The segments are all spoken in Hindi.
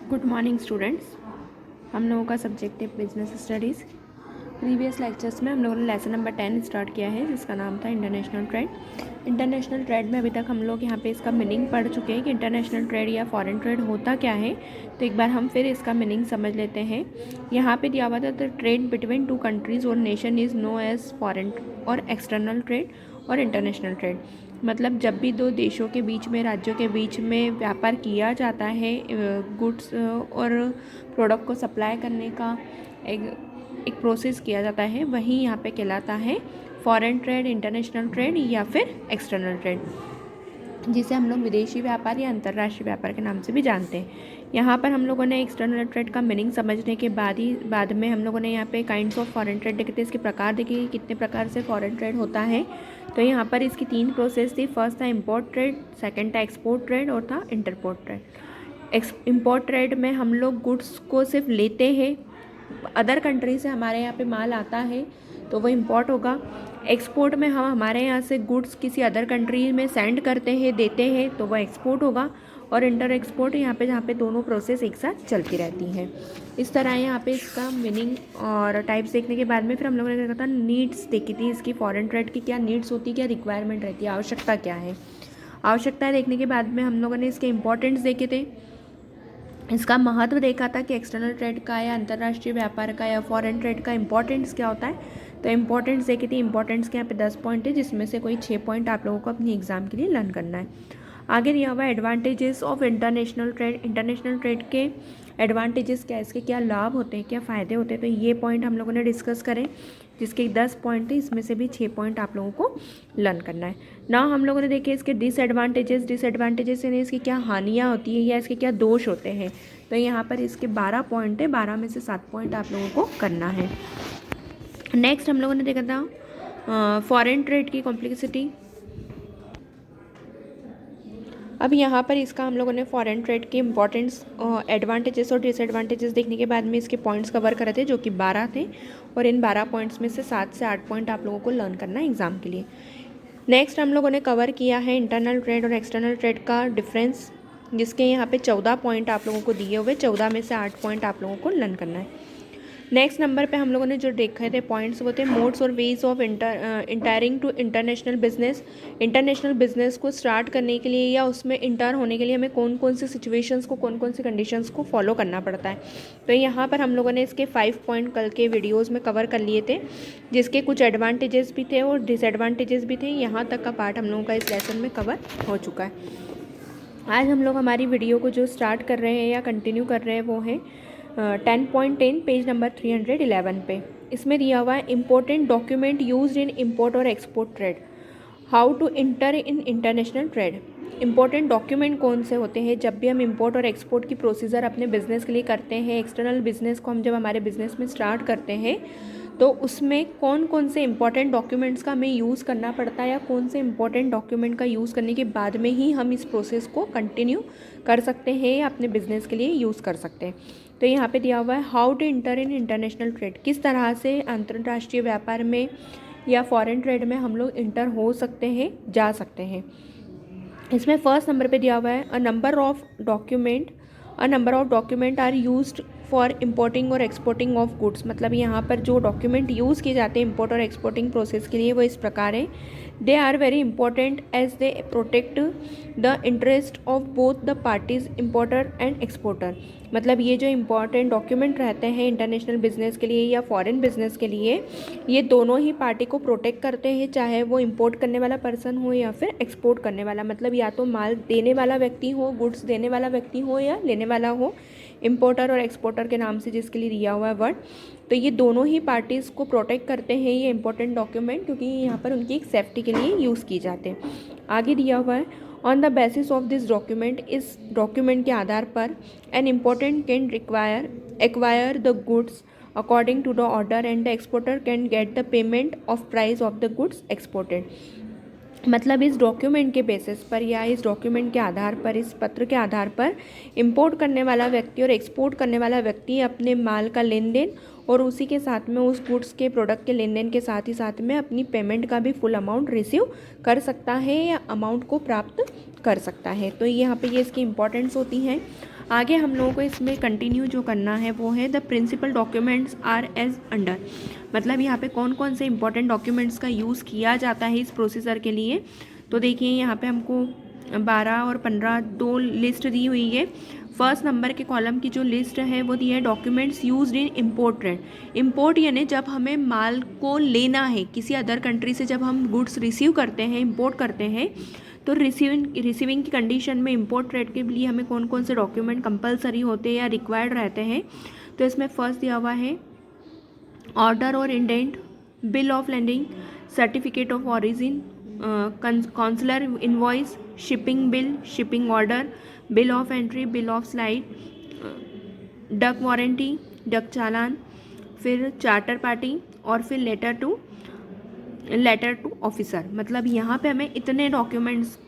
Good morning students. हम लोगों का सब्जेक्ट है बिजनेस स्टडीज़। प्रीवियस लेक्चर्स में हम लोगों ने लेसन नंबर 10 स्टार्ट किया है जिसका नाम था इंटरनेशनल ट्रेड। इंटरनेशनल ट्रेड में अभी तक हम लोग यहाँ पे इसका मीनिंग पढ़ चुके हैं कि इंटरनेशनल ट्रेड या फॉरेन ट्रेड होता क्या है। तो एक बार हम फिर इसका मीनिंग समझ लेते हैं। यहाँ पे दिया हुआ था the trade between two countries और nation is known as foreign और एक्सटर्नल ट्रेड और इंटरनेशनल ट्रेड। मतलब जब भी दो देशों के बीच में, राज्यों के बीच में व्यापार किया जाता है गुड्स और प्रोडक्ट को सप्लाई करने का एक प्रोसेस किया जाता है, वही यहाँ पे कहलाता है फॉरेन ट्रेड, इंटरनेशनल ट्रेड या फिर एक्सटर्नल ट्रेड, जिसे हम लोग विदेशी व्यापार या अंतर्राष्ट्रीय व्यापार के नाम से भी जानते हैं। यहाँ पर हम लोगों ने एक्सटर्नल ट्रेड का मीनिंग समझने के बाद में हम लोगों ने यहाँ पे काइंड्स ऑफ फॉरेन ट्रेड देखे थे, इसके प्रकार देखे कि कितने प्रकार से फॉरेन ट्रेड होता है। तो यहाँ पर इसकी 3 प्रोसेस थी। फर्स्ट था इम्पोर्ट ट्रेड, सेकंड था एक्सपोर्ट ट्रेड और था इंटरपोर्ट ट्रेड। इम्पोर्ट ट्रेड में हम लोग गुड्स को सिर्फ लेते हैं, अदर कंट्री से हमारे यहाँ पे माल आता है तो वो इम्पोर्ट होगा। एक्सपोर्ट में हम हमारे यहाँ से गुड्स किसी अदर कंट्री में सेंड करते हैं, देते हैं, तो वो एक्सपोर्ट होगा। और इंटर एक्सपोर्ट यहाँ पे जहाँ पे दोनों प्रोसेस एक साथ चलती रहती हैं। इस तरह यहाँ पे इसका मीनिंग और टाइप्स देखने के बाद में फिर हम लोगों ने देखा था नीड्स देखी थी इसकी, फॉरेन ट्रेड की क्या नीड्स होती है, क्या रिक्वायरमेंट रहती है, आवश्यकता क्या है। आवश्यकता देखने के बाद में हम लोगों ने इसके इंपॉर्टेंस देखे थे, इसका महत्व देखा था कि एक्सटर्नल ट्रेड का या अंतर्राष्ट्रीय व्यापार का या फॉरेन ट्रेड का इंपॉर्टेंस क्या होता है। तो इंपॉर्टेंस देखी थी। इंपॉर्टेंस के यहाँ पे 10 पॉइंट है, जिसमें से कोई 6 पॉइंट आप लोगों को अपनी एग्जाम के लिए लर्न करना है। आगे दिया हुआ advantages of international trade. International trade के एडवांटेजेस क्या, इसके क्या लाभ होते हैं, क्या फ़ायदे होते हैं, तो ये पॉइंट हम लोगों ने डिस्कस करें, जिसके 10 पॉइंट थे, इसमें से भी 6 पॉइंट आप लोगों को लर्न करना है ना। हम लोगों ने देखे इसके डिसएडवांटेजेस यानी इसकी क्या हानियाँ होती है या इसके क्या दोष होते हैं। तो यहाँ पर इसके 12 पॉइंट है, 12 में से 7 पॉइंट आप लोगों को करना है। नेक्स्ट हम लोगों ने देखा था फॉरेन ट्रेड की कॉम्प्लेक्सिटी। अब यहाँ पर इसका हम लोगों ने फॉरेन ट्रेड के इंपॉर्टेंस, एडवांटेजेस और डिसएडवांटेजेस देखने के बाद में इसके पॉइंट्स कवर करे थे, जो कि 12 थे। और इन 12 पॉइंट्स में से 7 से 8 पॉइंट आप लोगों को लर्न करना है एग्जाम के लिए। नेक्स्ट हम लोगों ने कवर किया है इंटरनल ट्रेड और एक्सटर्नल ट्रेड का डिफरेंस, जिसके यहाँ पे 14 पॉइंट आप लोगों को दिए हुए, 14 में से 8 पॉइंट आप लोगों को लर्न करना है। नेक्स्ट नंबर पे हम लोगों ने जो देखे थे पॉइंट्स, वो थे मोड्स और ways of entering to international business. International business को स्टार्ट करने के लिए या उसमें इंटर होने के लिए हमें कौन कौन सी सिचुएशंस को, कौन कौन सी कंडीशंस को फॉलो करना पड़ता है। तो यहाँ पर हम लोगों ने इसके 5 पॉइंट कल के वीडियोज़ में कवर कर लिए थे, जिसके कुछ एडवांटेजेस भी थे और डिसएडवांटेजेस भी थे। यहाँ तक का पार्ट हम लोगों का इस लेसन में कवर हो चुका है। आज हम लोग हमारी वीडियो को जो स्टार्ट कर रहे हैं या कंटिन्यू कर रहे हैं वो है 10.10 पेज नंबर 311 पे। इसमें दिया हुआ है important document used in import और export trade, how to enter in international trade. Important document कौन से होते हैं जब भी हम इंपोर्ट और एक्सपोर्ट की प्रोसीजर अपने बिजनेस के लिए करते हैं, एक्सटर्नल बिजनेस को हम जब हमारे बिजनेस में स्टार्ट करते हैं, तो उसमें कौन कौन से इंपॉर्टेंट डॉक्यूमेंट्स का हमें यूज़ करना पड़ता है या कौन से इंपॉर्टेंट डॉक्यूमेंट का यूज़ करने के बाद में ही हम इस प्रोसेस को कंटिन्यू कर सकते हैं या अपने बिजनेस के लिए यूज़ कर सकते हैं। तो यहाँ पे दिया हुआ है how to enter in international trade, किस तरह से अंतर्राष्ट्रीय व्यापार में या फॉरेन ट्रेड में हम लोग इंटर हो सकते हैं, जा सकते हैं। इसमें फर्स्ट नंबर पे दिया हुआ है a number of document are used for importing और एक्सपोर्टिंग ऑफ गुड्स। मतलब यहाँ पर जो डॉक्यूमेंट यूज़ किए जाते हैं इम्पोर्ट और एक्सपोर्टिंग प्रोसेस के लिए वो इस प्रकार है। They are very important as they protect the interest of both the parties, importer and exporter. मतलब ये जो इम्पॉर्टेंट डॉक्यूमेंट रहते हैं इंटरनेशनल बिजनेस के लिए या फॉरेन बिजनेस के लिए, ये दोनों ही पार्टी को प्रोटेक्ट करते हैं, चाहे वो इंपोर्ट करने वाला पर्सन हो या फिर एक्सपोर्ट करने वाला। मतलब या तो माल देने वाला व्यक्ति हो, गुड्स देने वाला व्यक्ति हो या लेने वाला हो, इंपोर्टर और एक्सपोर्टर के नाम से जिसके लिए दिया हुआ है वर्ड। तो ये दोनों ही पार्टीज़ को प्रोटेक्ट करते हैं ये इंपॉर्टेंट डॉक्यूमेंट, क्योंकि यहाँ पर उनकी एक सेफ्टी के लिए यूज़ की जाते हैं। आगे दिया हुआ है on the basis of this document, इस डॉक्यूमेंट के आधार पर an important can acquire the goods according to the order and the exporter can get the payment of price of the goods exported. मतलब इस डॉक्यूमेंट के बेसिस पर या इस डॉक्यूमेंट के आधार पर, इस पत्र के आधार पर इंपोर्ट करने वाला व्यक्ति और एक्सपोर्ट करने वाला व्यक्ति अपने माल का लेन देन और उसी के साथ में उस गुड्स के प्रोडक्ट के लेन देन के साथ ही साथ में अपनी पेमेंट का भी फुल अमाउंट रिसीव कर सकता है या अमाउंट को प्राप्त कर सकता है। तो यहाँ पे ये इसकी इंपॉर्टेंस होती हैं। आगे हम लोगों को इसमें कंटिन्यू जो करना है वो है the principal documents are as under, मतलब यहाँ पे कौन कौन से इंपॉर्टेंट डॉक्यूमेंट्स का यूज़ किया जाता है इस प्रोसीजर के लिए। तो देखिए यहाँ पे हमको 12 और 15 दो लिस्ट दी हुई है। फर्स्ट नंबर के कॉलम की जो लिस्ट है वो दी है documents used in import trade. Import यानी जब हमें माल को लेना है किसी अदर कंट्री से, जब हम गुड्स रिसीव करते हैं, इम्पोर्ट करते हैं, तो रिसीविंग की कंडीशन में इम्पोर्ट ट्रेड के लिए हमें कौन कौन से डॉक्यूमेंट कंपलसरी होते हैं या रिक्वायर्ड रहते हैं। तो इसमें फर्स्ट दिया हुआ है ऑर्डर और indent, bill of landing, certificate of origin, consular invoice, shipping bill, shipping order, bill of entry, bill of slide, dock warranty, dock challan, फिर चार्टर पार्टी और फिर लेटर टू ऑफिसर। मतलब यहाँ पे हमें इतने डॉक्यूमेंट्स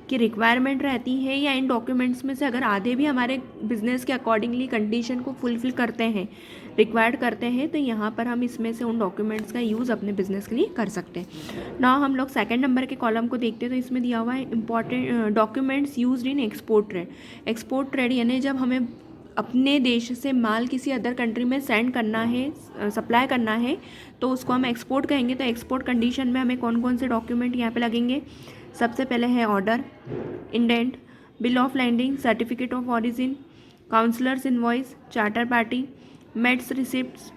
की रिक्वायरमेंट रहती है, या इन डॉक्यूमेंट्स में से अगर आधे भी हमारे बिजनेस के अकॉर्डिंगली कंडीशन को फुलफिल करते हैं, रिक्वायर्ड करते हैं, तो यहाँ पर हम इसमें से उन डॉक्यूमेंट्स का यूज़ अपने बिजनेस के लिए कर सकते हैं। ना हम लोग सेकंड नंबर के कॉलम को देखते हैं, तो इसमें दिया हुआ है important documents used in export trade. Export trade यानी जब हमें अपने देश से माल किसी अदर कंट्री में सेंड करना है, सप्लाई करना है, तो उसको हम एक्सपोर्ट कहेंगे। तो एक्सपोर्ट कंडीशन में हमें कौन कौन से डॉक्यूमेंट यहाँ पे लगेंगे। सबसे पहले है order, indent, bill of landing, certificate of origin, counsellors invoice, charter party, mates receipts,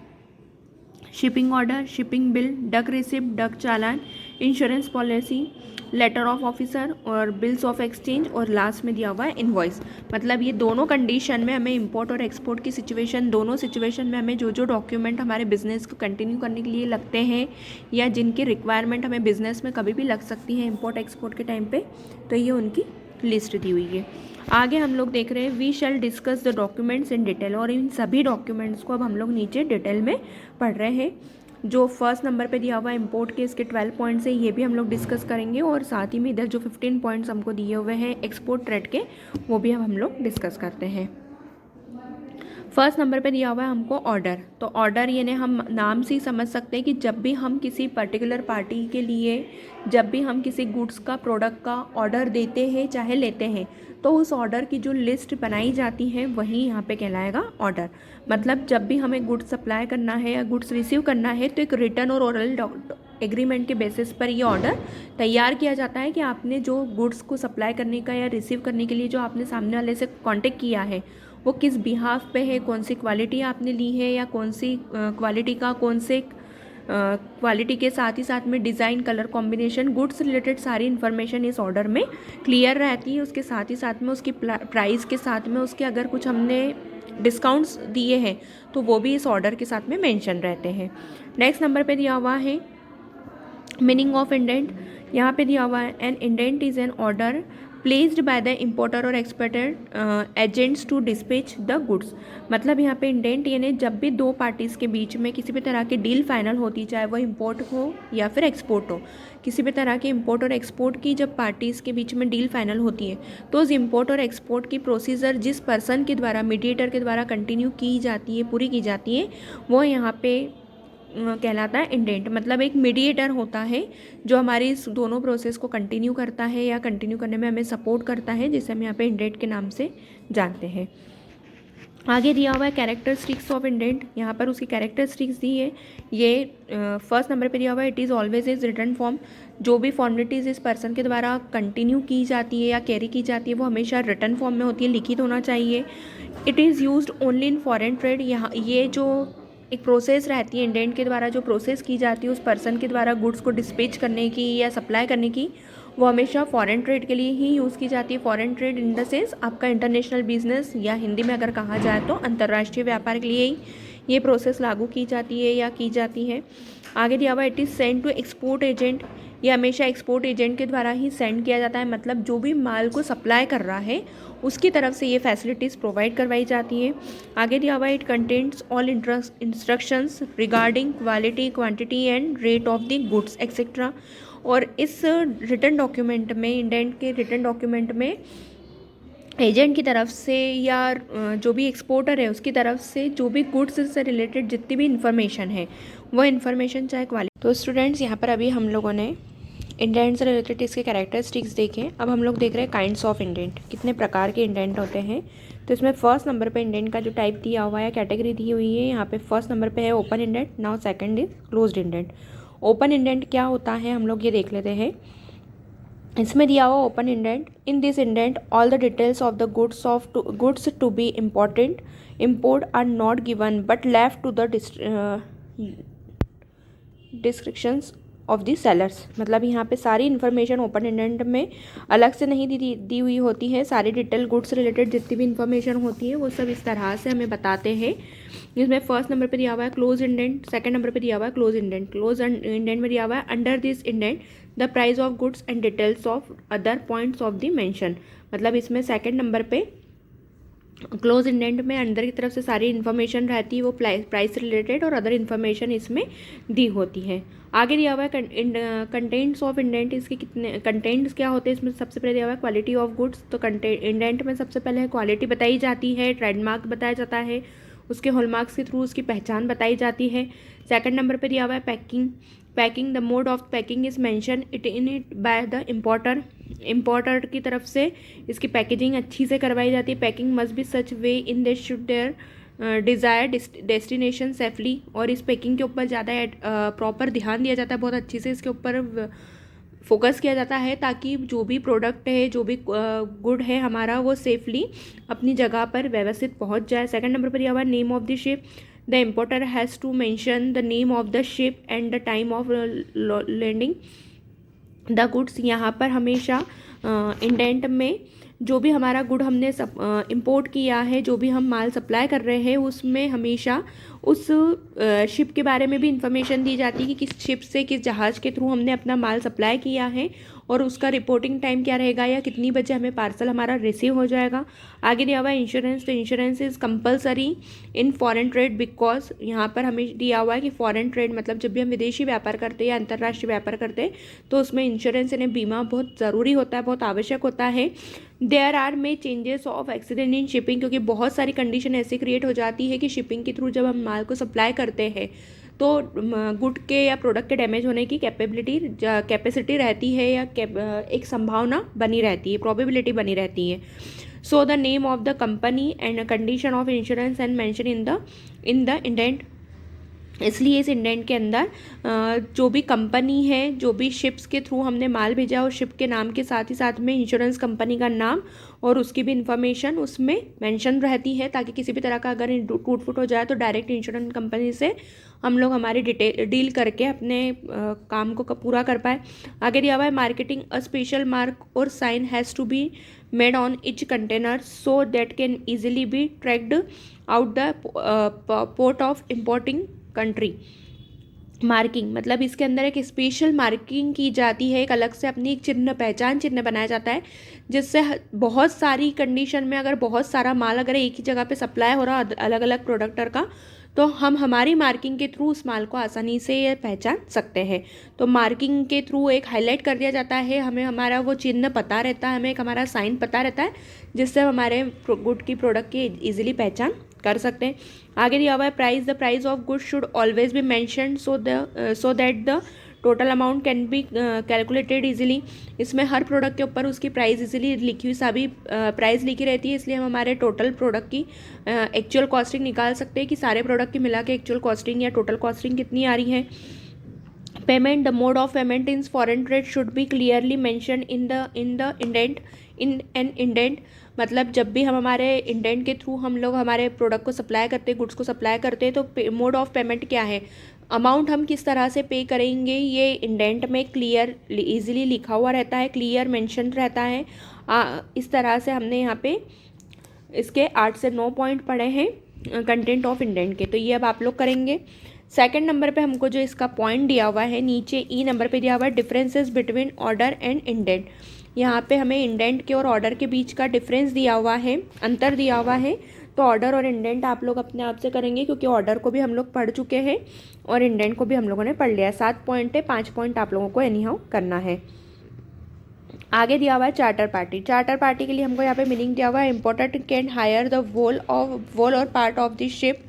shipping order, shipping bill, dock receipt, dock challan, insurance policy, letter of officer और बिल्स ऑफ एक्सचेंज, और लास्ट में दिया हुआ है इनवॉइस। मतलब ये दोनों कंडीशन में हमें इंपोर्ट और एक्सपोर्ट की सिचुएशन, दोनों सिचुएशन में हमें जो जो डॉक्यूमेंट हमारे बिजनेस को कंटिन्यू करने के लिए लगते हैं, या जिनकी रिक्वायरमेंट हमें बिजनेस में कभी भी लग सकती है इंपोर्ट एक्सपोर्ट के टाइम पे, तो ये उनकी लिस्ट दी हुई है। आगे हम लोग देख रहे हैं we shall discuss the documents in detail, और इन सभी डॉक्यूमेंट्स को अब हम लोग नीचे डिटेल में पढ़ रहे हैं। जो फर्स्ट नंबर पे दिया हुआ है इंपोर्ट के, इसके 12 पॉइंट्स है, ये भी हम लोग डिस्कस करेंगे, और साथ ही में इधर जो 15 पॉइंट्स हमको दिए हुए हैं एक्सपोर्ट ट्रेड के, वो भी अब हम लोग डिस्कस करते हैं। फर्स्ट नंबर पे दिया हुआ है हमको ऑर्डर। तो ऑर्डर यानी हम नाम से ही समझ सकते हैं कि जब भी हम किसी पर्टिकुलर पार्टी के लिए, जब भी हम किसी गुड्स का, प्रोडक्ट का ऑर्डर देते हैं चाहे लेते हैं, तो उस ऑर्डर की जो लिस्ट बनाई जाती है वही यहाँ पे कहलाएगा ऑर्डर। मतलब जब भी हमें गुड्स सप्लाई करना है या गुड्स रिसीव करना है, तो एक रिटर्न और ओरल एग्रीमेंट के बेसिस पर ये ऑर्डर तैयार किया जाता है कि आपने जो गुड्स को सप्लाई करने का या रिसीव करने के लिए जो आपने सामने वाले से कांटेक्ट किया है, वो किस बिहाफ पे है, कौन सी क्वालिटी आपने ली है, या कौन सी क्वालिटी का, कौन से क्वालिटी के साथ ही साथ में design, colour combination, goods related सारी इन्फॉर्मेशन इस ऑर्डर में क्लियर रहती है। उसके साथ ही साथ में उसकी प्राइस के साथ में उसके अगर कुछ हमने डिस्काउंट्स दिए हैं तो वो भी इस ऑर्डर के साथ में मेंशन रहते हैं। नेक्स्ट नंबर पे दिया हुआ है मीनिंग ऑफ इंडेंट। यहाँ पे दिया हुआ है an indent is an order placed by the importer और exporter agents to dispatch the goods. मतलब यहाँ पे इंडेंट यानी जब भी दो पार्टीज़ के बीच में किसी भी तरह की डील फाइनल होती, चाहे वो इम्पोर्ट हो या फिर एक्सपोर्ट हो, किसी भी तरह के इम्पोर्ट और एक्सपोर्ट की जब पार्टीज़ के बीच में डील फाइनल होती है, तो उस इम्पोर्ट और एक्सपोर्ट की प्रोसीजर जिस पर्सन के द्वारा, मीडिएटर के द्वारा कंटिन्यू की जाती है, पूरी की जाती है, वो यहाँ पे कहलाता है इंडेंट। मतलब एक मीडिएटर होता है जो हमारी इस दोनों प्रोसेस को कंटिन्यू करता है या कंटिन्यू करने में हमें सपोर्ट करता है, जिसे हम यहाँ पे इंडेंट के नाम से जानते हैं। आगे दिया हुआ है कैरेक्टरिस्टिक्स ऑफ इंडेंट। यहाँ पर उसकी कैरेक्टरिस्टिक्स दी है। ये फर्स्ट नंबर पे दिया हुआ है it is always is return form. जो भी फॉर्मेलिटीज़ इस पर्सन के द्वारा कंटिन्यू की जाती है या कैरी की जाती है वो हमेशा रिटर्न फॉर्म में होती है, लिखित होना चाहिए। It is used only in foreign trade. यहाँ ये जो एक प्रोसेस रहती है इंडेंट के द्वारा, जो प्रोसेस की जाती है उस पर्सन के द्वारा गुड्स को डिस्पैच करने की या सप्लाई करने की, वो हमेशा फॉरेन ट्रेड के लिए ही यूज़ की जाती है। Foreign trade in the sense आपका इंटरनेशनल बिजनेस, या हिंदी में अगर कहा जाए तो अंतर्राष्ट्रीय व्यापार के लिए ही ये प्रोसेस लागू की जाती है या की जाती है। आगे दिया हुआ it is send to export agent. ये हमेशा एक्सपोर्ट एजेंट के द्वारा ही सेंड किया जाता है। मतलब जो भी माल को सप्लाई कर रहा है उसकी तरफ से ये फैसिलिटीज़ प्रोवाइड करवाई जाती हैं। आगे दिया हुआ it contents all instructions regarding quality, quantity and rate of the goods etcetera. और इस रिटर्न डॉक्यूमेंट में, इंडेंट के रिटर्न डॉक्यूमेंट में एजेंट की तरफ से या जो भी एक्सपोर्टर है उसकी तरफ से जो भी गुड्स से रिलेटेड जितनी भी इन्फॉर्मेशन है वो इन्फॉर्मेशन चाहे क्वालिटी। तो स्टूडेंट्स यहाँ पर अभी हम लोगों ने इंडेंट से रिलेटेड इसके कैरेक्टरिस्टिक्स देखें। अब हम लोग देख रहे हैं काइंड्स ऑफ इंडेंट, कितने प्रकार के इंडेंट होते हैं। तो इसमें फर्स्ट नंबर पे इंडेंट का जो टाइप दिया हुआ है, कैटेगरी दी हुई है, यहाँ पे फर्स्ट नंबर पे है open indent. Now second is closed indent. Open indent क्या होता है हम लोग ये देख लेते हैं। इसमें दिया हुआ open indent, in this indent all the details of the goods to be import are not given but left to the descriptions of the sellers. मतलब यहाँ पे सारी इन्फॉर्मेशन ओपन इंडेंट में अलग से नहीं दी हुई होती है। सारी डिटेल गुड्स रिलेटेड जितनी भी इन्फॉर्मेशन होती है वो सब इस तरह से हमें बताते हैं। इसमें फर्स्ट नंबर पे दिया हुआ है क्लोज इंडेंट, सेकंड नंबर पे दिया हुआ है क्लोज इंडेंट। क्लोज इंडेंट में दिया हुआ है under this indent the price of goods and details of other points of the mention. मतलब इसमें सेकंड नंबर पे क्लोज इंडेंट में अंदर की तरफ से सारी इन्फॉर्मेशन रहती है, वो प्राइस रिलेटेड और अदर इन्फॉर्मेशन इसमें दी होती है। आगे दिया हुआ है कंटेंट्स ऑफ इंडेंट। इसके कितने कंटेंट्स क्या होते हैं, इसमें सबसे पहले दिया हुआ है क्वालिटी ऑफ गुड्स। तो इंडेंट में सबसे पहले है क्वालिटी बताई जाती है, ट्रेडमार्क बताया जाता है, उसके हॉलमार्क्स के थ्रू उसकी पहचान बताई जाती है। सेकंड नंबर पे दिया हुआ है packing the mode of packing is mention it by the importer की तरफ से इसकी पैकेजिंग अच्छी से करवाई जाती है। Packing must be such way in they should their desire destination safely. और इस पैकिंग के ऊपर ज़्यादा प्रॉपर ध्यान दिया जाता है, बहुत अच्छी से इसके ऊपर फोकस किया जाता है ताकि जो भी प्रोडक्ट है, जो भी गुड है हमारा, वो सेफली अपनी जगह पर व्यवस्थित पहुंच जाए। सेकंड नंबर पर दिया हुआ name of the ship. The importer has to mention the name of the ship and the time of landing the goods. यहाँ पर हमेशा इंडेंट में जो भी हमारा गुड हमने इंपोर्ट किया है, जो भी हम माल सप्लाई कर रहे हैं, उसमें हमेशा उस शिप के बारे में भी इंफॉर्मेशन दी जाती है कि किस शिप से, किस जहाज़ के थ्रू हमने अपना माल सप्लाई किया है और उसका रिपोर्टिंग टाइम क्या रहेगा या कितनी बजे हमें पार्सल हमारा रिसीव हो जाएगा। आगे दिया हुआ है इंश्योरेंस। तो insurance is compulsory in foreign trade because यहाँ पर हमें दिया हुआ है कि फॉरेन ट्रेड मतलब जब भी हम विदेशी व्यापार करते हैं या अंतर्राष्ट्रीय व्यापार करते हैं तो उसमें इंश्योरेंस यानी बीमा बहुत ज़रूरी होता है, बहुत आवश्यक होता है। देयर आर में changes of accident in shipping, क्योंकि बहुत सारी कंडीशन ऐसी क्रिएट हो जाती है कि शिपिंग के थ्रू जब हम माल को सप्लाई करते हैं तो गुड के या प्रोडक्ट के डैमेज होने की कैपेसिटी रहती है या एक संभावना बनी रहती है, प्रोबेबिलिटी बनी रहती है। So the name of the company and condition of insurance and mention in the indent. इसलिए इस इंडेंट के अंदर जो भी कंपनी है, जो भी शिप्स के थ्रू हमने माल भेजा, उस शिप के नाम के साथ ही साथ में इंश्योरेंस कंपनी का नाम और उसकी भी इंफॉर्मेशन उसमें मेंशन रहती है ताकि किसी भी तरह का अगर टूट फूट हो जाए तो डायरेक्ट इंश्योरेंस कंपनी से हम लोग हमारी डील करके अपने काम को पूरा कर पाए। आगे दिया हुआ है मार्केटिंग। अ स्पेशल मार्क और sign has to be made on each container so that can easily be tracked out the port of importing country. Marking मतलब इसके अंदर एक स्पेशल मार्किंग की जाती है, एक अलग से अपनी एक चिन्ह, पहचान चिन्ह बनाया जाता है जिससे बहुत सारी कंडीशन में अगर बहुत सारा माल अगर एक ही जगह पे सप्लाई हो रहा अलग अलग प्रोडक्टर का, तो हम हमारी मार्किंग के थ्रू उस माल को आसानी से पहचान सकते हैं। तो मार्किंग के थ्रू एक हाईलाइट कर दिया जाता है, हमें हमारा वो चिन्ह पता रहता है, हमें एक हमारा साइन पता रहता है जिससे हमारे गुड की प्रोडक्ट की ईजिली पहचान कर सकते हैं। आगे दिया हुआ है price. The price of good should always be mentioned so that the total amount can be calculated easily. इसमें हर प्रोडक्ट के ऊपर उसकी प्राइस इजीली लिखी हुई सभी प्राइस लिखी रहती है, इसलिए हम हमारे टोटल प्रोडक्ट की एक्चुअल कॉस्टिंग निकाल सकते हैं कि सारे प्रोडक्ट की मिला के एक्चुअल कॉस्टिंग या टोटल कॉस्टिंग कितनी आ रही है। Payment. The mode of payment in foreign trade should be clearly mention in the indent in an indent. मतलब जब भी हम हमारे इंडेंट के थ्रू हम लोग हमारे प्रोडक्ट को सप्लाई करते हैं, गुड्स को सप्लाई करते हैं, तो मोड ऑफ पेमेंट क्या है, अमाउंट हम किस तरह से पे करेंगे, ये इंडेंट में क्लियर इजीली लिखा हुआ रहता है, क्लियर मेंशन रहता है। इस तरह से हमने यहाँ पे इसके 8 से 9 पॉइंट पढ़े हैं कंटेंट ऑफ इंडेंट के। तो ये अब आप लोग करेंगे। सेकंड नंबर पे हमको जो इसका पॉइंट दिया हुआ है नीचे ई नंबर पे दिया हुआ है differences between order and indent. यहाँ पे हमें इंडेंट के और ऑर्डर के बीच का डिफरेंस दिया हुआ है, अंतर दिया हुआ है। तो ऑर्डर और इंडेंट आप लोग अपने आप से करेंगे क्योंकि ऑर्डर को भी हम लोग पढ़ चुके हैं और इंडेंट को भी हम लोगों ने पढ़ लिया है। 7 पॉइंट है, 5 पॉइंट आप लोगों को एनी हाउ करना है। आगे दिया हुआ है चार्टर पार्टी। चार्टर पार्टी के लिए हमको यहाँ पे मीनिंग दिया हुआ है इम्पोर्टेंट कैन हायर द वोल और part of the ship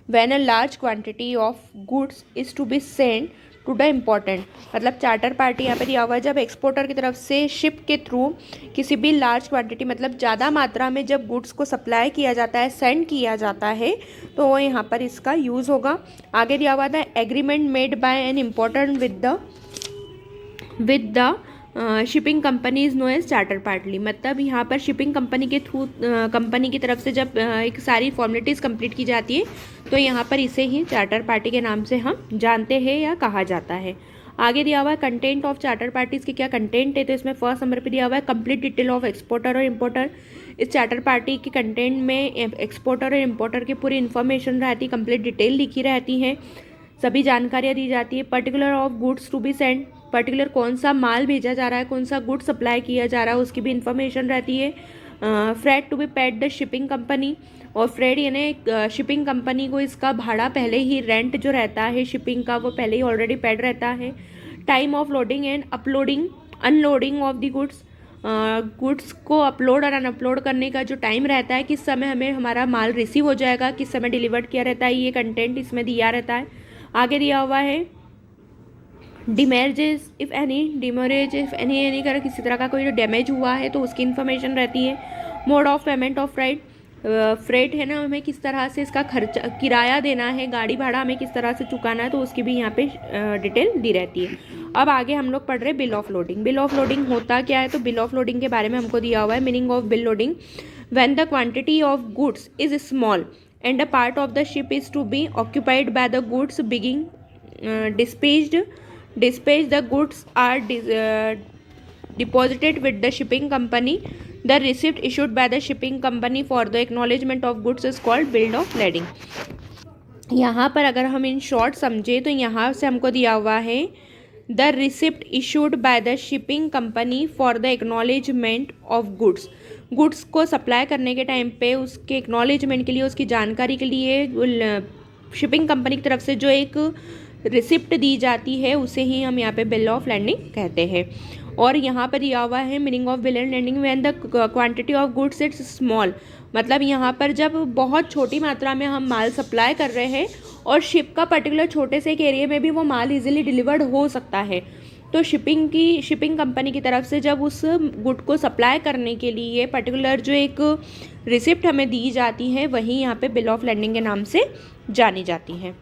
when a large quantity of goods is to be sent to the important, मतलब चार्टर पार्टी यहाँ पे दिया हुआ है जब एक्सपोर्टर की तरफ से शिप के थ्रू किसी भी लार्ज क्वांटिटी मतलब ज़्यादा मात्रा में जब गुड्स को सप्लाई किया जाता है, सेंड किया जाता है, तो वो यहाँ पर इसका यूज़ होगा। आगे दिया हुआ था agreement made by an important with the shipping company is known as charter party, मतलब यहाँ पर शिपिंग कंपनी के थ्रू कंपनी की तरफ से जब एक सारी फॉर्मेलिटीज़ कंप्लीट की जाती है तो यहाँ पर इसे ही चार्टर पार्टी के नाम से हम जानते हैं या कहा जाता है। आगे दिया हुआ है कंटेंट ऑफ चार्टर पार्टीज़ की क्या कंटेंट है, तो इसमें फर्स्ट नंबर पे दिया हुआ है कंप्लीट डिटेल ऑफ एक्सपोर्टर और इम्पोर्टर। इस चार्टर पार्टी के कंटेंट में एक्सपोर्टर और इम्पोर्टर की पूरी इन्फॉर्मेशन रहती है, कंप्लीट डिटेल लिखी रहती है, सभी जानकारियाँ दी जाती है। Particular of goods to be send, particular कौन सा माल भेजा जा रहा है, कौन सा गुड सप्लाई किया जा रहा है, उसकी भी इन्फॉर्मेशन रहती है। Freight to be paid the shipping company, और फ्रेड यानी शिपिंग कंपनी को इसका भाड़ा पहले ही रेंट जो रहता है शिपिंग का वो पहले ही ऑलरेडी पेड रहता है। Time of loading and uploading unloading of the goods को अपलोड और अनअपलोड करने का जो टाइम रहता है, किस समय हमें हमारा माल रिसीव हो जाएगा, किस समय डिलीवर्ड किया रहता है, ये कंटेंट इसमें दिया रहता है। आगे दिया हुआ है demurrages if any, demurrage if any, यानी अगर किसी तरह का कोई डैमेज हुआ है तो उसकी इन्फॉर्मेशन रहती है। Mode of payment of freight है ना, हमें किस तरह से इसका खर्चा किराया देना है, गाड़ी भाड़ा हमें किस तरह से चुकाना है, तो उसकी भी यहाँ पे डिटेल दी रहती है। अब आगे हम लोग पढ़ रहे हैं bill of loading. Bill of loading होता क्या है, तो बिल ऑफ लोडिंग के बारे में हमको दिया हुआ है। Meaning of bill loading, when the quantity of goods is small and a part of the ship is to be occupied by the goods being dispatch the goods are deposited with the shipping company. The receipt issued by the shipping company for the acknowledgement of goods is called bill of lading. यहाँ पर अगर हम इन शॉर्ट समझे तो यहाँ से हमको दिया हुआ है the receipt issued by the shipping company for the acknowledgement of goods को सप्लाई करने के टाइम पे उसके एक्नॉलेजमेंट के लिए, उसकी जानकारी के लिए शिपिंग कंपनी की तरफ से जो एक रिसिप्ट दी जाती है उसे ही हम यहाँ पे बिल ऑफ लैंडिंग कहते हैं। और यहाँ पर दिया हुआ है meaning of bill and landing when the quantity of goods it's small, मतलब यहाँ पर जब बहुत छोटी मात्रा में हम माल सप्लाई कर रहे हैं और शिप का पर्टिकुलर छोटे से एक एरिया में भी वो माल इजीली डिलीवर्ड हो सकता है, तो शिपिंग कंपनी की तरफ से जब उस गुड को सप्लाई करने के लिए पर्टिकुलर जो एक रिसिप्ट हमें दी जाती है वही यहाँ पे बिल ऑफ लैंडिंग के नाम से जानी जाती है।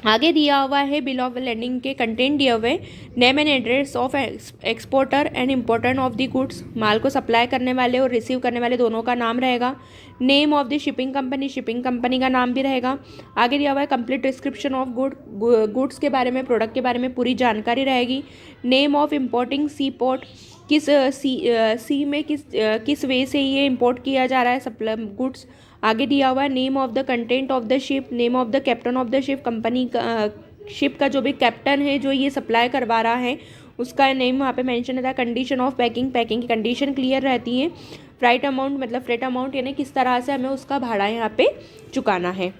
आगे दिया हुआ है बिल ऑफ लैंडिंग के कंटेंट दिए हुए name and address of exporter and importer of the goods, माल को सप्लाई करने वाले और रिसीव करने वाले दोनों का नाम रहेगा। Name of the shipping company का नाम भी रहेगा। आगे दिया हुआ है कंप्लीट डिस्क्रिप्शन ऑफ गुड्स के बारे में, प्रोडक्ट के बारे में पूरी जानकारी रहेगी। Name of importing sea port, किस सी में किस वे से ये इम्पोर्ट किया जा रहा है सप्लाई गुड्स। आगे दिया हुआ है name of the content of the ship, name of the captain of the ship, company का शिप का जो भी कैप्टन है जो ये सप्लाई करवा रहा है उसका नेम वहाँ पे मेंशन रहता है। कंडीशन ऑफ पैकिंग की कंडीशन क्लियर रहती है। फ्राइट अमाउंट मतलब फ्रेट अमाउंट यानी किस तरह से हमें उसका भाड़ा यहाँ पे चुकाना है।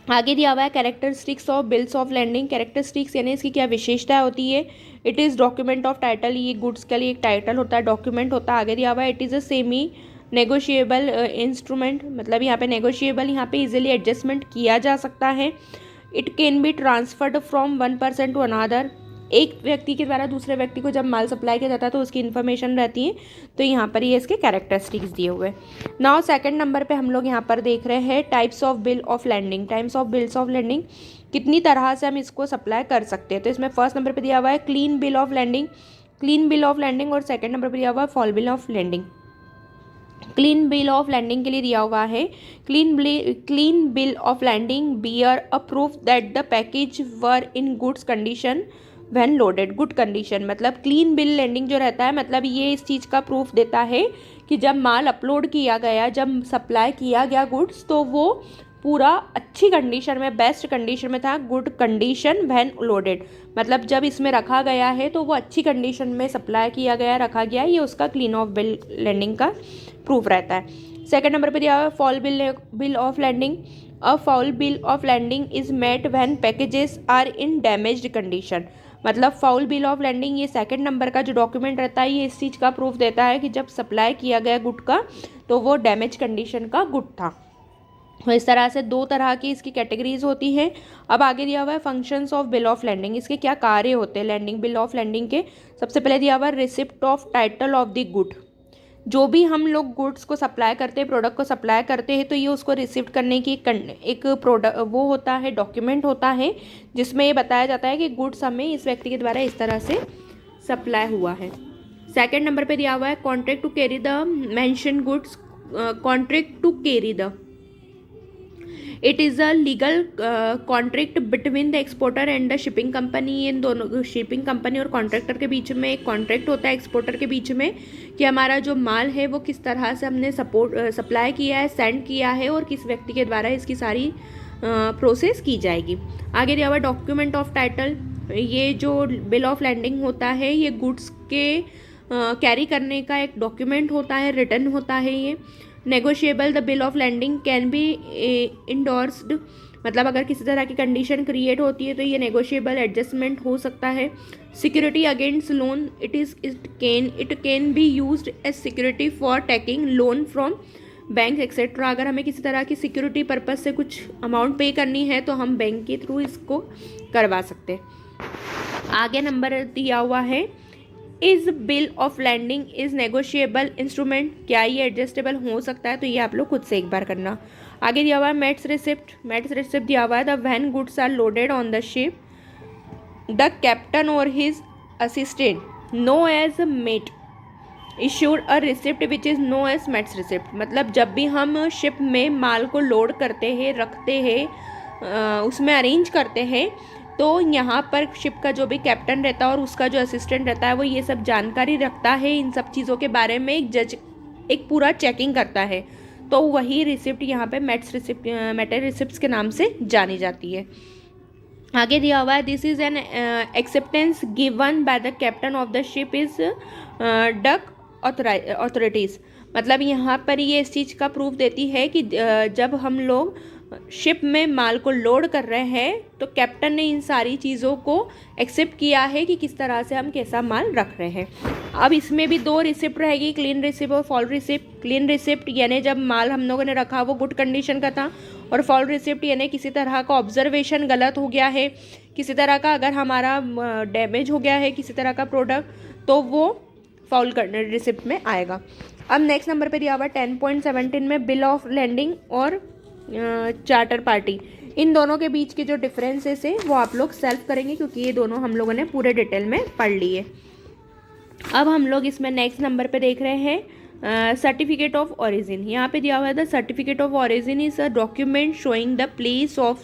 आगे दिया हुआ है characteristics of bills of landing, characteristics यानी इसकी क्या विशेषता होती है। It is document of title, ये गुड्स के लिए एक टाइटल होता है, डॉक्यूमेंट होता है। आगे दिया हुआ है it is a semi negotiable instrument, मतलब यहाँ पे नेगोशिएबल, यहाँ पे इजीली एडजस्टमेंट किया जा सकता है। It can be transferred from one person to another, एक व्यक्ति के द्वारा दूसरे व्यक्ति को जब माल सप्लाई किया जाता है तो उसकी इन्फॉर्मेशन रहती है। तो यहाँ पर ये इसके कैरेक्टरिस्टिक्स दिए हुए। नाउ सेकंड नंबर पे हम लोग यहाँ पर देख रहे हैं types of bill of landing. Types of bills of landing, कितनी तरह से हम इसको सप्लाई कर सकते हैं। तो इसमें फर्स्ट नंबर पर दिया हुआ है क्लीन बिल ऑफ लैंडिंग, और सेकेंड नंबर पर दिया हुआ है foul bill of landing. Clean bill of landing के लिए दिया हुआ है clean bill of landing bear a proof that the package were in goods condition when loaded. Good condition मतलब क्लीन बिल लैंडिंग जो रहता है, मतलब ये इस चीज़ का प्रूफ देता है कि जब माल अपलोड किया गया, जब सप्लाई किया गया गुड्स, तो वो पूरा अच्छी कंडीशन में, बेस्ट कंडीशन में था। गुड कंडीशन व्हेन लोडेड मतलब जब इसमें रखा गया है तो वो अच्छी कंडीशन में सप्लाई किया गया, रखा गया, ये उसका क्लीन ऑफ बिल लैंडिंग का प्रूफ रहता है। सेकंड नंबर पे दिया हुआ है foul bill of landing. A foul bill of landing is made when packages are in damaged condition, मतलब फाउल बिल ऑफ लैंडिंग ये सेकंड नंबर का जो डॉक्यूमेंट रहता है ये इस चीज़ का प्रूफ देता है कि जब सप्लाई किया गया गुड का तो वो डैमेज कंडीशन का गुड था। तो इस तरह से दो तरह की इसकी कैटेगरीज होती हैं। अब आगे दिया हुआ है functions of bill of landing, इसके क्या कार्य होते हैं लैंडिंग बिल ऑफ लैंडिंग के। सबसे पहले दिया हुआ है receipt of title of the good. जो भी हम लोग गुड्स को सप्लाई करते हैं, प्रोडक्ट को सप्लाई करते हैं, तो ये उसको रिसिप्ट करने की एक प्रोडक्ट वो होता है, डॉक्यूमेंट होता है, जिसमें ये बताया जाता है कि गुड्स हमें इस व्यक्ति के द्वारा इस तरह से सप्लाई हुआ है। सेकेंड नंबर पे दिया हुआ है contract to carry the mention goods. Contract to carry the, it is a legal contract between the exporter and the shipping company. इन दोनों शिपिंग कंपनी और कॉन्ट्रैक्टर के बीच में एक कॉन्ट्रैक्ट होता है एक्सपोर्टर के बीच में, कि हमारा जो माल है वो किस तरह से हमने सप्लाई किया है, सेंड किया है, और किस व्यक्ति के द्वारा इसकी सारी प्रोसेस की जाएगी। आगे दिया हुआ डॉक्यूमेंट ऑफ टाइटल। ये जो बिल ऑफ लैंडिंग होता है ये गुड्स के कैरी करने का एक डॉक्यूमेंट होता है, रिटर्न होता है ये। Negotiable, the bill of landing can be endorsed, मतलब अगर किसी तरह की कंडीशन क्रिएट होती है तो ये नेगोशिएबल एडजस्टमेंट हो सकता है। Security against loan, it can be used as security for taking loan from bank etcetera. अगर हमें किसी तरह की सिक्योरिटी पर्पज से कुछ अमाउंट पे करनी है तो हम बैंक के थ्रू इसको करवा सकते हैं। आगे नंबर दिया हुआ है is bill of landing is negotiable instrument, क्या ये एडजस्टेबल हो सकता है, तो ये आप लोग खुद से एक बार करना। आगे दिया हुआ है मेट्स रिसिप्ट। मेट्स रिसिप्ट दिया हुआ है the when goods are loaded on the ship the captain और his assistant known as mate issued a receipt which is known as mate's receipt. मतलब जब भी हम शिप में माल को लोड करते हैं, रखते हैं, उसमें अरेंज करते हैं, तो यहाँ पर शिप का जो भी कैप्टन रहता है और उसका जो असिस्टेंट रहता है वो ये सब जानकारी रखता है इन सब चीज़ों के बारे में। एक पूरा चेकिंग करता है, तो वही रिसिप्ट यहाँ पे मेटल रिसिप्ट के नाम से जानी जाती है। आगे दिया हुआ है this is an acceptance given by the captain of the ship is duck authorities. मतलब यहाँ पर ये इस चीज़ का प्रूफ देती है कि जब हम लोग शिप में माल को लोड कर रहे हैं तो कैप्टन ने इन सारी चीज़ों को एक्सेप्ट किया है कि किस तरह से हम कैसा माल रख रहे हैं। अब इसमें भी दो रिसिप्ट रहेगी, क्लीन रिसिप्ट और फॉल रिसिप्ट। क्लीन रिसिप्ट यानी जब माल हम लोगों ने रखा वो गुड कंडीशन का था, और फॉल रिसिप्ट यानी किसी तरह का ऑब्जर्वेशन गलत हो गया है, किसी तरह का अगर हमारा डैमेज हो गया है किसी तरह का प्रोडक्ट, तो वो फॉल रिसिप्ट में आएगा। अब नेक्स्ट नंबर पे दिया हुआ 10.17 में बिल ऑफ लैंडिंग और चार्टर पार्टी। इन दोनों के बीच के जो डिफरेंसेस है वो आप लोग सेल्फ करेंगे, क्योंकि ये दोनों हम लोगों ने पूरे डिटेल में पढ़ लिए। अब हम लोग इसमें नेक्स्ट नंबर पे देख रहे हैं सर्टिफिकेट ऑफ ओरिजिन। यहाँ पे दिया हुआ है the certificate of origin is a document showing the place of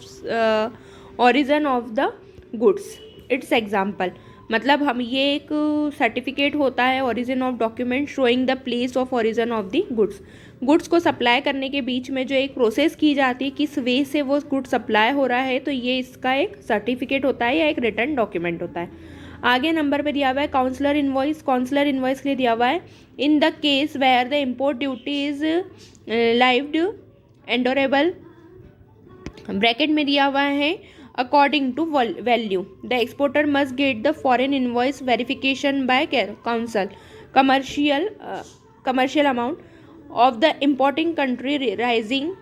origin of the goods. It's example, मतलब हम ये एक सर्टिफिकेट होता है origin of document showing the place of origin of the goods. Goods को सप्लाई करने के बीच में जो एक प्रोसेस की जाती है, किस वे से वो गुड सप्लाई हो रहा है, तो ये इसका एक सर्टिफिकेट होता है या एक रिटर्न डॉक्यूमेंट होता है। आगे नंबर पे दिया हुआ है काउंसलर इनवॉइस। काउंसलर इनवॉइस के लिए दिया हुआ है in the case where the import duty is levied एंडोरेबल, ब्रैकेट में दिया हुआ है according to value the exporter must get the foreign invoice verification by council commercial amount of the importing country rising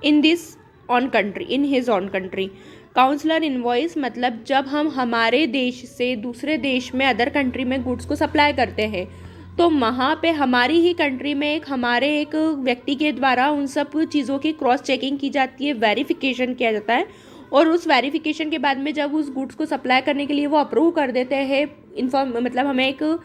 in his own country. Counsellor invoice मतलब जब हम हमारे देश से दूसरे देश में अदर कंट्री में गुड्स को सप्लाई करते हैं, तो वहाँ पे हमारी ही कंट्री में हमारे एक व्यक्ति के द्वारा उन सब चीज़ों की क्रॉस चेकिंग की जाती है, वेरिफिकेशन किया जाता है, और उस वेरिफिकेशन के बाद में जब उस गुड्स को सप्लाई करने के लिए वो अप्रूव कर देते हैं, मतलब हमें एक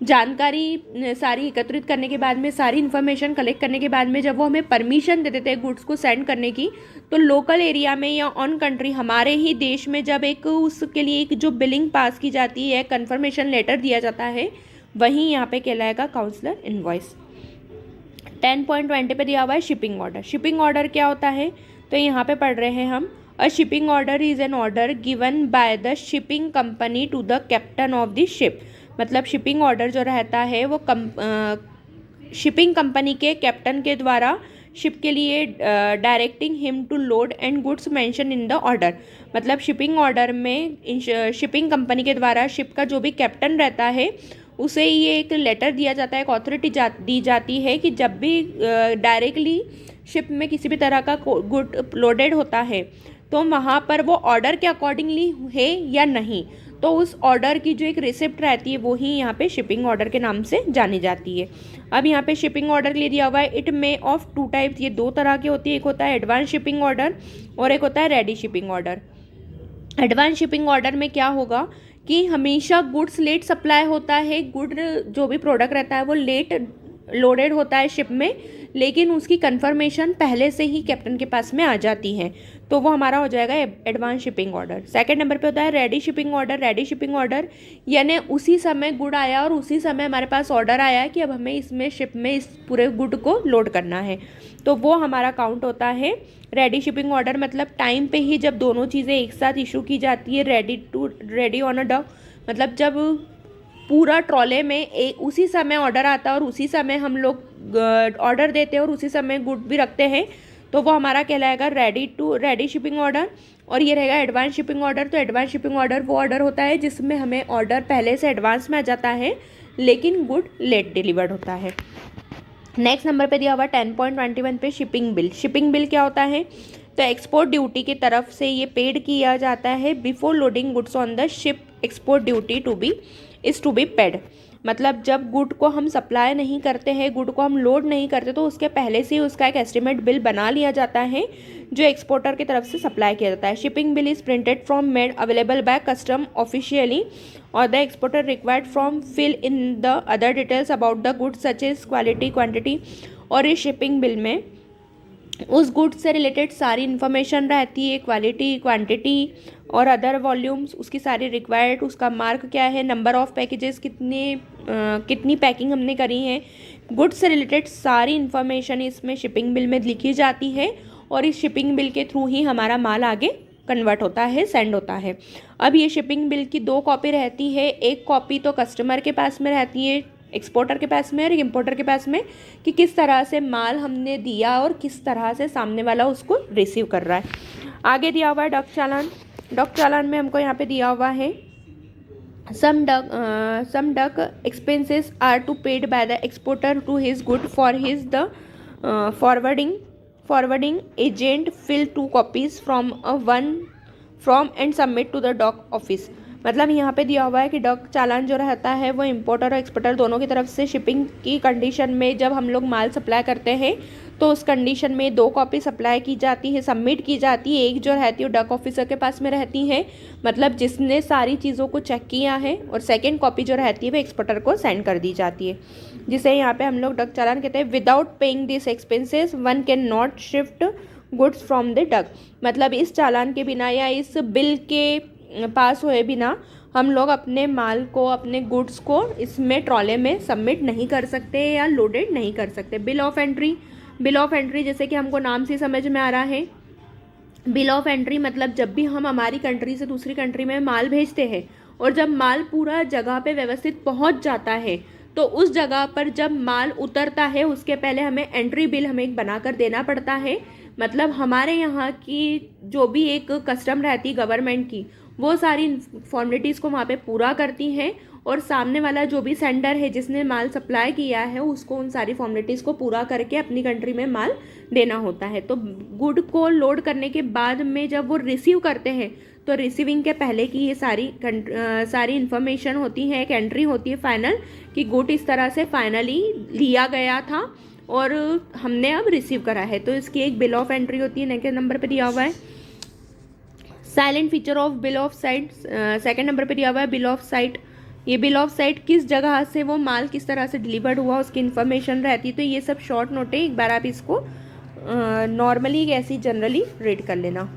जानकारी सारी एकत्रित करने के बाद में, सारी इन्फॉर्मेशन कलेक्ट करने के बाद में जब वो हमें परमिशन दे देते हैं गुड्स को सेंड करने की, तो लोकल एरिया में या ऑन कंट्री हमारे ही देश में जब एक उसके लिए एक जो बिलिंग पास की जाती है, कन्फर्मेशन लेटर दिया जाता है, वहीं यहाँ पे कहलाएगा काउंसलर इनवॉइस। 10.20 पे दिया हुआ है शिपिंग ऑर्डर। शिपिंग ऑर्डर क्या होता है, तो यहाँ पे पढ़ रहे हैं हम a shipping order is an order given by the shipping company to the captain of the ship. मतलब शिपिंग ऑर्डर जो रहता है वो शिपिंग कंपनी के कैप्टन के द्वारा शिप के लिए directing him to load and goods mention in the order. मतलब शिपिंग ऑर्डर में शिपिंग कंपनी के द्वारा शिप का जो भी कैप्टन रहता है उसे ये एक लेटर दिया जाता है, एक अथॉरिटी दी जाती है कि जब भी डायरेक्टली शिप में किसी भी तरह का गुड लोडेड होता है तो वहाँ पर वो ऑर्डर के अकॉर्डिंगली है या नहीं, तो उस ऑर्डर की जो एक रिसिप्ट रहती है वो ही यहाँ पे शिपिंग ऑर्डर के नाम से जानी जाती है। अब यहाँ पे शिपिंग ऑर्डर के लिए दिया हुआ है it may of two types, ये दो तरह की होती है, एक होता है एडवांस शिपिंग ऑर्डर और एक होता है ready shipping order. Advance shipping order में क्या होगा कि हमेशा गुड्स लेट सप्लाई होता है, गुड जो भी प्रोडक्ट रहता है वो लेट लोडेड होता है शिप में, लेकिन उसकी कंफर्मेशन पहले से ही कैप्टन के पास में आ जाती है, तो वो हमारा हो जाएगा advance shipping order. Second number पे होता है ready shipping order. Ready shipping order यानी उसी समय गुड आया और उसी समय हमारे पास ऑर्डर आया कि अब हमें इसमें शिप में इस पूरे गुड को लोड करना है, तो वो हमारा काउंट होता है रेडी शिपिंग ऑर्डर। मतलब टाइम पे ही जब दोनों चीज़ें एक साथ इशू की जाती है, रेडी ऑन अ डॉक, मतलब जब पूरा ट्रॉले में उसी समय ऑर्डर आता है और उसी समय हम लोग ऑर्डर देते हैं और उसी समय गुड भी रखते हैं, तो वो हमारा कहलाएगा रेडी शिपिंग ऑर्डर। और ये रहेगा एडवांस शिपिंग ऑर्डर। तो एडवांस शिपिंग ऑर्डर वो ऑर्डर होता है जिसमें हमें ऑर्डर पहले से एडवांस में आ जाता है लेकिन गुड लेट डिलीवर्ड होता है। नेक्स्ट नंबर पे दिया हुआ 10.21 पे शिपिंग बिल। शिपिंग बिल क्या होता है, तो एक्सपोर्ट ड्यूटी की तरफ से ये पेड किया जाता है before loading goods on the ship, export duty to be paid. मतलब जब गुड को हम सप्लाई नहीं करते हैं, गुड को हम लोड नहीं करते, तो उसके पहले से ही उसका एक एस्टिमेट बिल बना लिया जाता है जो एक्सपोर्टर की तरफ से सप्लाई किया जाता है। Shipping bill is printed from made available by custom officially और the exporter required from fill in the other details about the goods such as quality, quantity. और इस शिपिंग बिल में उस गुड्स से रिलेटेड सारी इन्फॉर्मेशन रहती है, क्वालिटी, क्वांटिटी और अदर वॉल्यूम्स, उसकी सारी रिक्वायर्ड, उसका मार्क क्या है, नंबर ऑफ़ पैकेजेस कितनी पैकिंग हमने करी है, गुड्स से रिलेटेड सारी इन्फॉर्मेशन इसमें शिपिंग बिल में लिखी जाती है और इस शिपिंग बिल के थ्रू ही हमारा माल आगे कन्वर्ट होता है, सेंड होता है। अब ये शिपिंग बिल की दो कॉपी रहती है, एक कॉपी तो कस्टमर के पास में रहती है, एक्सपोर्टर के पास में और इम्पोर्टर के पास में, कि किस तरह से माल हमने दिया और किस तरह से सामने वाला उसको रिसीव कर रहा है। आगे दिया हुआ है डक चालान। डक चालान में हमको यहाँ पे दिया हुआ है some duck expenses are to paid by the exporter to his good for his the forwarding agent fill 2 copies from and submit to the dock office। मतलब यहाँ पे दिया हुआ है कि डक चालान जो रहता है वो इम्पोर्टर और एक्सपोर्टर दोनों की तरफ से शिपिंग की कंडीशन में जब हम लोग माल सप्लाई करते हैं तो उस कंडीशन में 2 कॉपी सप्लाई की जाती है, सबमिट की जाती है। एक जो रहती है वो डक ऑफिसर के पास में रहती है, मतलब जिसने सारी चीज़ों को चेक किया है, और सेकेंड कॉपी जो रहती है वो एक्सपोर्टर को सेंड कर दी जाती है, जिसे यहाँ पे हम लोग डक चालान कहते हैं। Without paying this expenses one can not shift goods from the duck. मतलब इस चालान के बिना या इस बिल के पास हुए बिना हम लोग अपने माल को, अपने गुड्स को इसमें ट्रॉले में सबमिट नहीं कर सकते या लोडेड नहीं कर सकते। बिल ऑफ एंट्री जैसे कि हमको नाम से समझ में आ रहा है, बिल ऑफ एंट्री मतलब जब भी हम हमारी कंट्री से दूसरी कंट्री में माल भेजते हैं और जब माल पूरा जगह पे व्यवस्थित पहुंच जाता है तो उस जगह पर जब माल उतरता है उसके पहले हमें एंट्री बिल हमें एक बनाकर देना पड़ता है। मतलब हमारे यहाँ की जो भी एक कस्टम रहती है गवर्नमेंट की, वो सारी फॉर्मेलिटीज़ को वहाँ पे पूरा करती हैं और सामने वाला जो भी सेंडर है जिसने माल सप्लाई किया है उसको उन सारी फॉर्मेलिटीज़ को पूरा करके अपनी कंट्री में माल देना होता है। तो गुड को लोड करने के बाद में जब वो रिसीव करते हैं तो रिसीविंग के पहले की ये सारी इन्फॉर्मेशन होती है, एक एंट्री होती है फाइनल, कि गुड इस तरह से फाइनली लिया गया था और हमने अब रिसीव करा है, तो इसकी एक बिल ऑफ एंट्री होती है। नेक्स्ट नंबर पर दिया हुआ है silent feature of bill of site. Second number पे दिया हुआ है बिल ऑफ साइट। ये बिल ऑफ साइट किस जगह से वो माल किस तरह से डिलीवर्ड हुआ उसकी इन्फॉर्मेशन रहती है। तो ये सब शॉर्ट नोट है, एक बार आप इसको नॉर्मली ऐसी जनरली रीड कर लेना।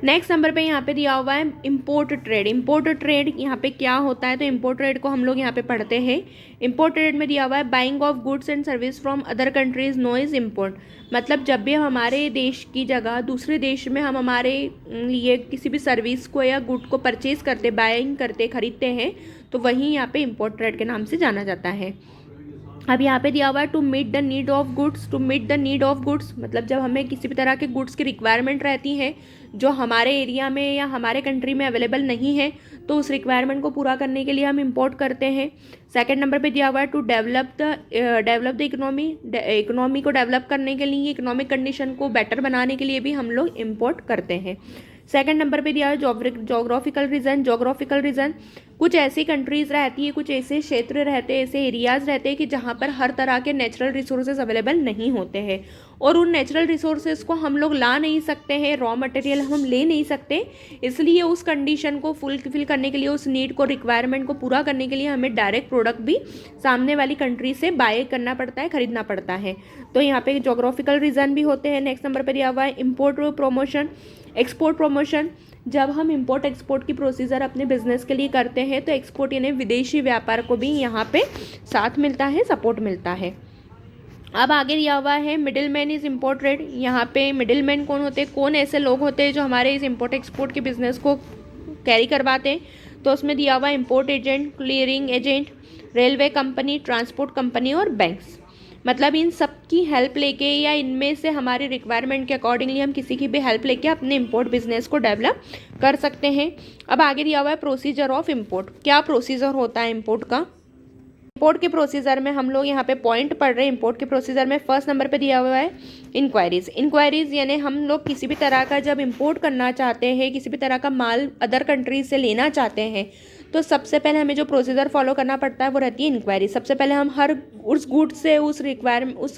नेक्स्ट नंबर पे यहाँ पे दिया हुआ है इम्पोर्ट ट्रेड। इम्पोर्ट ट्रेड यहाँ पे क्या होता है, तो इम्पोर्ट ट्रेड को हम लोग यहाँ पे पढ़ते हैं। इम्पोर्ट ट्रेड में दिया हुआ है buying of goods and service from other countries known is import. मतलब जब भी हम हमारे देश की जगह दूसरे देश में हम हमारे लिए किसी भी सर्विस को या गुड को परचेज करते, बाइंग करते, खरीदते हैं, तो वहीं यहाँ पे इम्पोर्ट ट्रेड के नाम से जाना जाता है। अब यहाँ पे दिया हुआ है to meet the need of goods. To meet the need of goods मतलब जब हमें किसी भी तरह के गुड्स की रिक्वायरमेंट रहती है जो हमारे एरिया में या हमारे कंट्री में अवेलेबल नहीं है, तो उस रिक्वायरमेंट को पूरा करने के लिए हम इंपोर्ट करते हैं। सेकंड नंबर पे दिया हुआ है टू डेवलप द इकोनॉमी को डेवलप करने के लिए, इकोनॉमिक कंडीशन को बेटर बनाने के लिए भी हम लोग इंपोर्ट करते हैं। सेकंड नंबर पे दिया है जोग्राफिकल रीजन। कुछ ऐसी कंट्रीज़ रहती है, कुछ ऐसे क्षेत्र रहते हैं, ऐसे एरियाज़ रहते हैं कि जहाँ पर हर तरह के नेचुरल रिसोर्सेज अवेलेबल नहीं होते हैं और उन नेचुरल रिसोर्सेज को हम लोग ला नहीं सकते हैं, रॉ मटेरियल हम ले नहीं सकते। इसलिए उस कंडीशन को फुलफिल करने के लिए, उस नीड को, रिक्वायरमेंट को पूरा करने के लिए हमें डायरेक्ट प्रोडक्ट भी सामने वाली कंट्री से बाय करना पड़ता है, खरीदना पड़ता है। तो यहाँ पे जोग्राफिकल रीज़न भी होते हैं। नेक्स्ट नंबर पर दिया हुआ है इम्पोर्ट प्रमोशन, एक्सपोर्ट प्रमोशन। जब हम इंपोर्ट एक्सपोर्ट की प्रोसीजर अपने बिजनेस के लिए करते हैं तो एक्सपोर्ट यानी विदेशी व्यापार को भी यहाँ पे साथ मिलता है, सपोर्ट मिलता है। अब आगे दिया हुआ है middle man is import trade. यहाँ पे मिडिल मैन कौन होते हैं, कौन ऐसे लोग होते हैं जो हमारे इस इम्पोर्ट एक्सपोर्ट के बिजनेस को कैरी करवाते हैं। तो उसमें दिया हुआ है import agent, clearing agent, railway company, transport company और बैंक्स। मतलब इन सब की हेल्प लेके या इनमें से हमारी रिक्वायरमेंट के अकॉर्डिंगली हम किसी की भी हेल्प लेके अपने इंपोर्ट बिजनेस को डेवलप कर सकते हैं। अब आगे दिया हुआ है प्रोसीजर ऑफ इंपोर्ट। क्या प्रोसीजर होता है इंपोर्ट का। इंपोर्ट के प्रोसीजर में हम लोग यहाँ पे पॉइंट पढ़ रहे हैं। इंपोर्ट के प्रोसीजर में फर्स्ट नंबर पे दिया हुआ है इंक्वायरीज यानी हम लोग किसी भी तरह का जब इंपोर्ट करना चाहते हैं, किसी भी तरह का माल अदर कंट्रीज से लेना चाहते हैं, तो सबसे पहले हमें जो प्रोसीजर फॉलो करना पड़ता है वो रहती है इंक्वायरी। सबसे पहले हम हर उस गुड्स से उस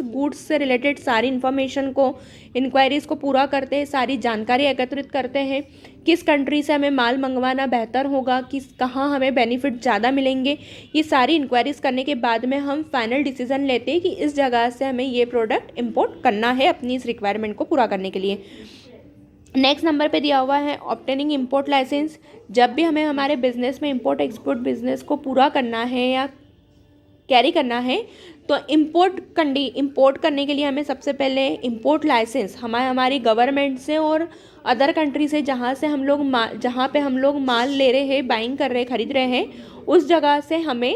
गुड्स से रिलेटेड सारी इन्फॉर्मेशन को, इंक्वायरीज़ को पूरा करते हैं, सारी जानकारी एकत्रित करते हैं। किस कंट्री से हमें माल मंगवाना बेहतर होगा, कहाँ हमें बेनिफिट ज़्यादा मिलेंगे, ये सारी इंक्वायरीज़ करने के बाद में हम फाइनल डिसीजन लेते हैं कि इस जगह से हमें ये प्रोडक्ट इंपोर्ट करना है अपनी इस रिक्वायरमेंट को पूरा करने के लिए। नेक्स्ट नंबर पे दिया हुआ है ऑब्टेनिंग इंपोर्ट लाइसेंस। जब भी हमें हमारे बिजनेस में इंपोर्ट एक्सपोर्ट बिजनेस को पूरा करना है या कैरी करना है तो इंपोर्ट करने के लिए हमें सबसे पहले इंपोर्ट लाइसेंस हमारी गवर्नमेंट से और अदर कंट्री से जहाँ पे हम लोग माल ले रहे हैं, बाइंग कर रहे हैं, खरीद रहे हैं, उस जगह से हमें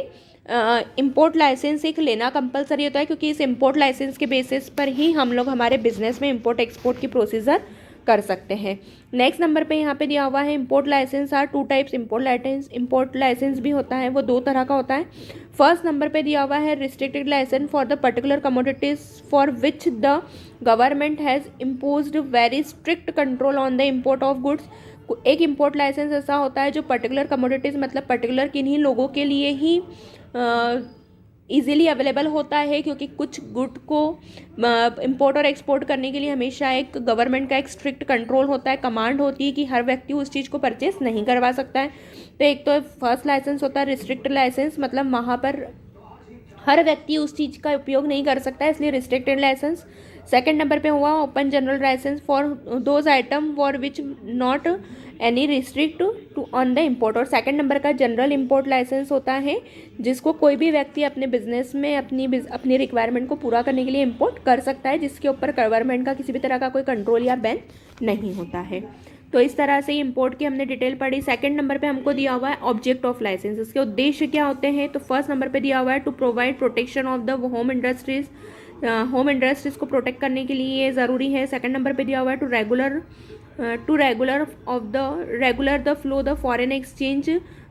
इंपोर्ट लाइसेंस एक लेना कंपलसरी होता है, क्योंकि इस इंपोर्ट लाइसेंस के बेसिस पर ही हम लोग हमारे बिजनेस में इंपोर्ट एक्सपोर्ट की प्रोसीजर कर सकते हैं। नेक्स्ट नंबर पे यहाँ पे दिया हुआ है import licence are two types. Import licence भी होता है, वो दो तरह का होता है। फर्स्ट नंबर पे दिया हुआ है restricted licence for the particular commodities for which the government has imposed very strict control on the import of goods. एक इम्पोर्ट लाइसेंस ऐसा होता है जो पर्टिकुलर कमोडिटीज़ मतलब पर्टिकुलर किन्हीं लोगों के लिए ही ईज़िली अवेलेबल होता है, क्योंकि कुछ गुड को इंपोर्ट और एक्सपोर्ट करने के लिए हमेशा एक गवर्नमेंट का एक स्ट्रिक्ट कंट्रोल होता है, कमांड होती है कि हर व्यक्ति उस चीज़ को परचेस नहीं करवा सकता है। तो एक तो फर्स्ट लाइसेंस होता है रिस्ट्रिक्टेड लाइसेंस, मतलब वहाँ पर हर व्यक्ति उस चीज़ का उपयोग नहीं कर सकता है, इसलिए रिस्ट्रिक्टेड लाइसेंस। सेकंड नंबर पे हुआ open general licence for those item for which not any restrict to on the import. और सेकंड नंबर का जनरल इम्पोर्ट लाइसेंस होता है जिसको कोई भी व्यक्ति अपने बिजनेस में अपनी रिक्वायरमेंट को पूरा करने के लिए इम्पोर्ट कर सकता है, जिसके ऊपर गवर्नमेंट का किसी भी तरह का कोई कंट्रोल या बैन नहीं होता है। तो इस तरह से इंपोर्ट की हमने डिटेल पढ़ी। सेकंड नंबर पे हमको दिया हुआ है ऑब्जेक्ट ऑफ लाइसेंस, इसके उद्देश्य क्या होते हैं। तो फर्स्ट नंबर पे दिया हुआ है to provide protection of the home industries को प्रोटेक्ट करने के लिए ये ज़रूरी है। सेकंड नंबर पे दिया हुआ है to regular the flow the foreign exchange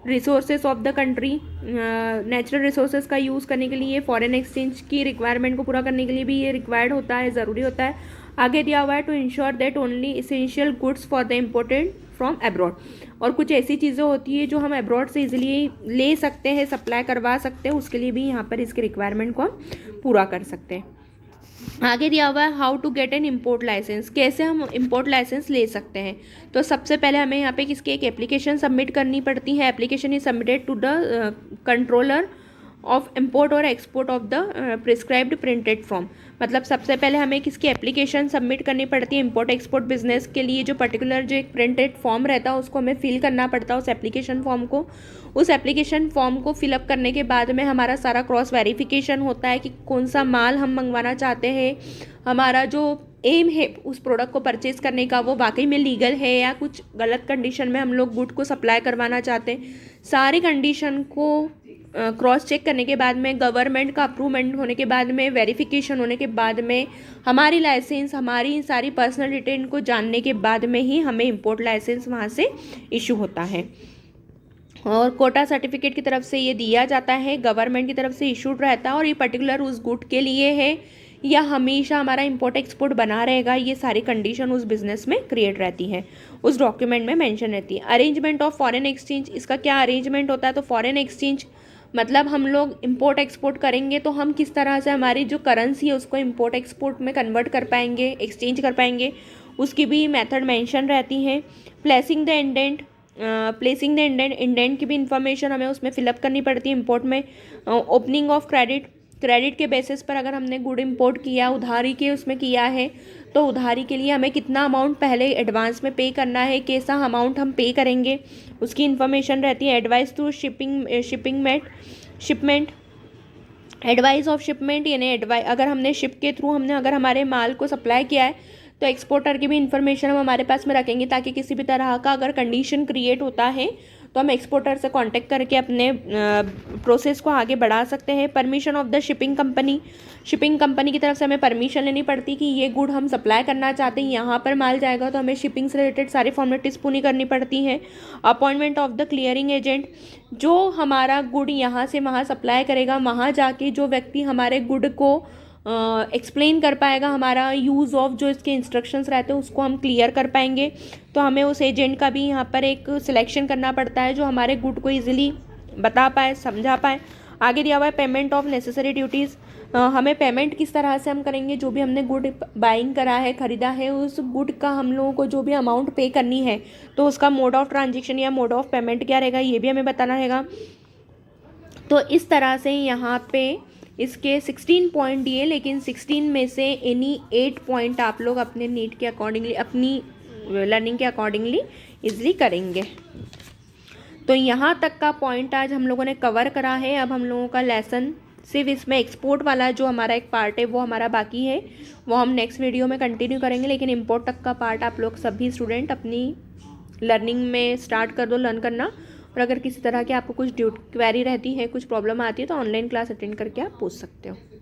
resources of the country. Natural resources का यूज़ करने के लिए फॉरेन एक्सचेंज की रिक्वायरमेंट को पूरा करने के लिए भी ये रिक्वायर्ड होता है, ज़रूरी होता है। आगे दिया हुआ है to ensure that only essential goods for the imported from abroad. और कुछ ऐसी चीज़ें होती है जो हम अब्रॉड से इजीली ले सकते हैं, सप्लाई करवा सकते हैं, उसके लिए भी यहाँ पर इसकी रिक्वायरमेंट को हम पूरा कर सकते हैं। आगे दिया हुआ है how to get an import licence, कैसे हम इम्पोर्ट लाइसेंस ले सकते हैं। तो सबसे पहले हमें यहाँ पे किसकी एक एप्लीकेशन सबमिट करनी पड़ती है। Application is submitted to the controller of import और export of the prescribed printed form. मतलब सबसे पहले हमें किसकी एप्लीकेशन सबमिट करनी पड़ती है इम्पोर्ट एक्सपोर्ट बिजनेस के लिए। जो पर्टिकुलर जो एक प्रिंटेड फॉर्म रहता है उसको हमें फिल करना पड़ता है, उस एप्लीकेशन फॉर्म को। उस एप्लीकेशन फॉर्म को फिलअप करने के बाद में हमारा सारा क्रॉस वेरिफिकेशन होता है कि कौन सा माल हम मंगवाना चाहते हैं, हमारा जो एम है उस प्रोडक्ट को परचेज़ करने का वो वाकई में लीगल है या कुछ गलत कंडीशन में हम लोग गुड को सप्लाई करवाना चाहते हैं, सारी कंडीशन को क्रॉस चेक करने के बाद में, गवर्नमेंट का अप्रूवमेंट होने के बाद में, वेरिफिकेशन होने के बाद में, हमारी लाइसेंस, हमारी सारी पर्सनल डिटेल को जानने के बाद में ही हमें इंपोर्ट लाइसेंस वहाँ से इशू होता है। और कोटा सर्टिफिकेट की तरफ से ये दिया जाता है, गवर्नमेंट की तरफ से इशूड रहता है, और ये पर्टिकुलर उस गुड के लिए है या हमेशा हमारा इंपोर्ट एक्सपोर्ट बना रहेगा, ये सारी कंडीशन उस बिजनेस में क्रिएट रहती है, उस डॉक्यूमेंट में मेंशन रहती है। अरेंजमेंट ऑफ फॉरेन एक्सचेंज, इसका क्या अरेंजमेंट होता है? तो फॉरेन एक्सचेंज मतलब हम लोग इंपोर्ट एक्सपोर्ट करेंगे तो हम किस तरह से हमारी जो करेंसी है उसको इंपोर्ट एक्सपोर्ट में कन्वर्ट कर पाएंगे, एक्सचेंज कर पाएंगे, उसकी भी मेथड मेंशन रहती है। प्लेसिंग द इंडेंट की भी इंफॉर्मेशन हमें उसमें फिलअप करनी पड़ती है इंपोर्ट में। ओपनिंग ऑफ क्रेडिट के बेसिस पर अगर हमने गुड इंपोर्ट किया, उधारी के उसमें किया है, तो उधारी के लिए हमें कितना अमाउंट पहले एडवांस में पे करना है, कैसा अमाउंट हम पे करेंगे, उसकी इन्फॉर्मेशन रहती है। Advice to shipment advice of shipment, यानी अगर हमने शिप के थ्रू अगर हमारे माल को सप्लाई किया है तो एक्सपोर्टर की भी इन्फॉर्मेशन हम हमारे पास में रखेंगे, ताकि किसी भी तरह का अगर कंडीशन क्रिएट होता है तो हम एक्सपोर्टर से कांटेक्ट करके अपने प्रोसेस को आगे बढ़ा सकते हैं। Permission of the shipping company की तरफ से हमें परमिशन लेनी पड़ती कि ये गुड हम सप्लाई करना चाहते हैं, यहाँ पर माल जाएगा तो हमें शिपिंग से रिलेटेड सारी फॉर्मेलिटीज़ पूरी करनी पड़ती हैं। Appointment of the clearing agent, जो हमारा गुड यहाँ से वहाँ सप्लाई करेगा, वहाँ जाके जो व्यक्ति हमारे गुड को एक्सप्लेन कर पाएगा, हमारा यूज़ ऑफ जो इसके इंस्ट्रक्शंस रहते हैं उसको हम क्लियर कर पाएंगे, तो हमें उस एजेंट का भी यहाँ पर एक सिलेक्शन करना पड़ता है जो हमारे गुड को इजीली बता पाए, समझा पाए। आगे दिया हुआ है पेमेंट ऑफ नेसेसरी ड्यूटीज़, हमें पेमेंट किस तरह से हम करेंगे, जो भी हमने गुड बाइंग करा है, ख़रीदा है, उस गुड का हम लोगों को जो भी अमाउंट पे करनी है तो उसका मोड ऑफ ट्रांजेक्शन या मोड ऑफ पेमेंट क्या रहेगा, ये भी हमें बताना रहेगा। तो इस तरह से यहाँ पे इसके 16 पॉइंट दिए, लेकिन 16 में से एनी 8 पॉइंट आप लोग अपने नीड के अकॉर्डिंगली, अपनी लर्निंग के अकॉर्डिंगली इजली करेंगे। तो यहाँ तक का पॉइंट आज हम लोगों ने कवर करा है। अब हम लोगों का लेसन सिर्फ इसमें एक्सपोर्ट वाला जो हमारा एक पार्ट है वो हमारा बाकी है, वो हम नेक्स्ट वीडियो में कंटिन्यू करेंगे, लेकिन इम्पोर्ट तक का पार्ट आप लोग सभी स्टूडेंट अपनी लर्निंग में स्टार्ट कर दो लर्न करना। और अगर किसी तरह की आपको कुछ क्वेरी रहती है, कुछ प्रॉब्लम आती है, तो ऑनलाइन क्लास अटेंड करके आप पूछ सकते हो।